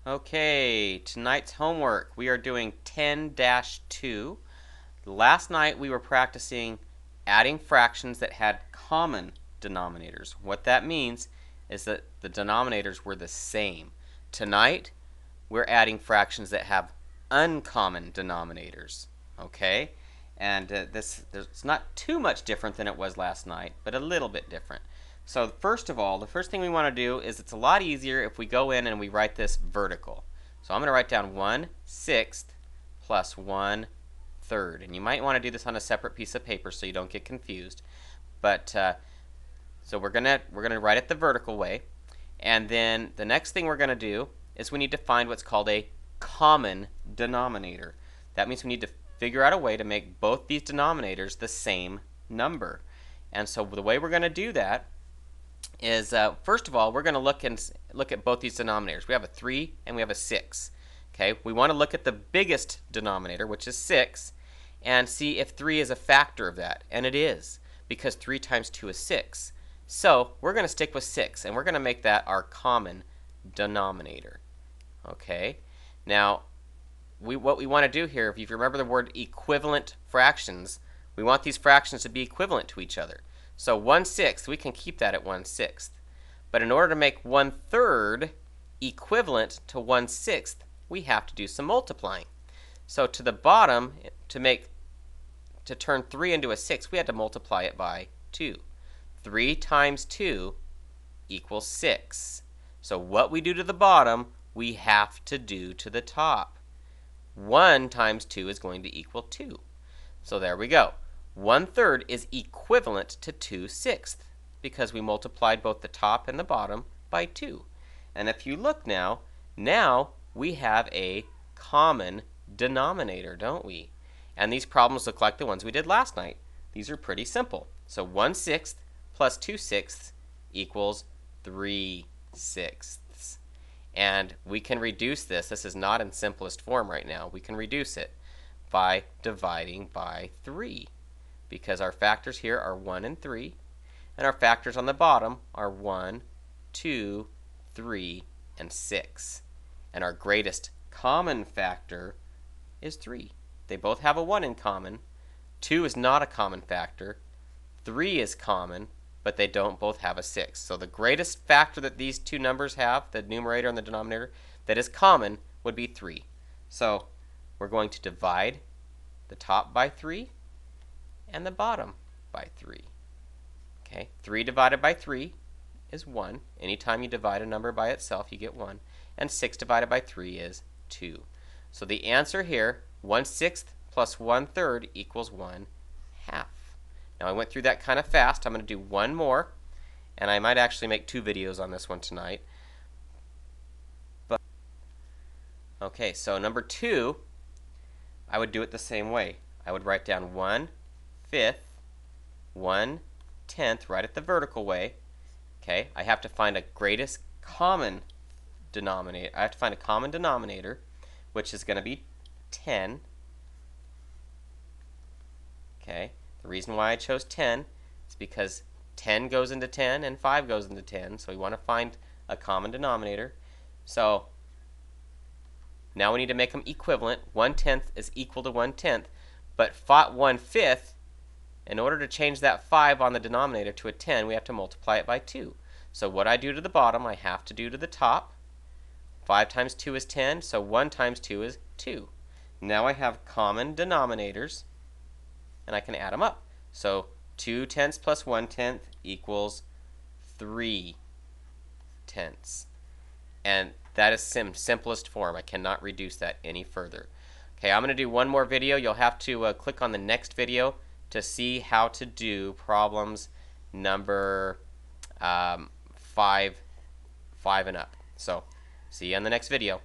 Okay, tonight's homework, we are doing 10-2. Last night we were practicing adding fractions that had common denominators. What that means is that the denominators were the same. Tonight we're adding fractions that have uncommon denominators. Okay? And it's not too much different than it was last night, but a little bit different. So first of all, the first thing we want to do is it's a lot easier if we go in and we write this vertical. So I'm going to write down 1/6 plus 1/3. And you might want to do this on a separate piece of paper so you don't get confused. But so we're gonna write it the vertical way. And then the next thing we're going to do is we need to find what's called a common denominator. That means we need to figure out a way to make both these denominators the same number. And so the way we're going to do that is first of all, we're going to look at both these denominators. We have a 3 and we have a 6. Okay, we want to look at the biggest denominator, which is 6, and see if 3 is a factor of that. And it is, because 3 times 2 is 6. So we're going to stick with 6, and we're going to make that our common denominator. Okay, now what we want to do here, if you remember the word equivalent fractions, we want these fractions to be equivalent to each other. So 1/6, we can keep that at 1/6. But in order to make 1/3 equivalent to 1/6, we have to do some multiplying. So to the bottom, to turn 3 into a 6, we had to multiply it by 2. 3 times 2 equals 6. So what we do to the bottom, we have to do to the top. 1 times 2 is going to equal 2. So there we go. 1/3 is equivalent to 2/6 because we multiplied both the top and the bottom by 2. And if you look now we have a common denominator, don't we? And these problems look like the ones we did last night. These are pretty simple. So 1/6 plus 2/6 equals 3/6. And we can reduce this. This is not in simplest form right now. We can reduce it by dividing by 3. Because our factors here are 1 and 3, and our factors on the bottom are 1, 2, 3, and 6. And our greatest common factor is 3. They both have a 1 in common. 2 is not a common factor. 3 is common, but they don't both have a 6. So the greatest factor that these two numbers have, the numerator and the denominator, that is common would be 3. So we're going to divide the top by 3 and the bottom by 3. Okay, 3 divided by 3 is 1. Anytime you divide a number by itself, you get 1. And 6 divided by 3 is 2. So the answer here, 1/6 plus 1/3 equals 1/2. Now I went through that kind of fast. I'm going to do one more, and I might actually make 2 videos on this one tonight. Okay, so number 2, I would do it the same way. I would write down 1/5, 1/10 right at the vertical way. Okay, I have to find a greatest common denominator. I have to find a common denominator, which is going to be 10. Okay, the reason why I chose 10 is because 10 goes into 10 and 5 goes into 10, so we want to find a common denominator. So now we need to make them equivalent. 1/10 is equal to 1/10, but 1/5, in order to change that 5 on the denominator to a 10, we have to multiply it by 2. So what I do to the bottom, I have to do to the top. 5 times 2 is 10, so 1 times 2 is 2. Now I have common denominators, and I can add them up. So 2/10 plus 1/10 equals 3/10. And that is simplest form. I cannot reduce that any further. Okay, I'm going to do one more video. You'll have to click on the next video to see how to do problems number 5 and up. So see you on the next video.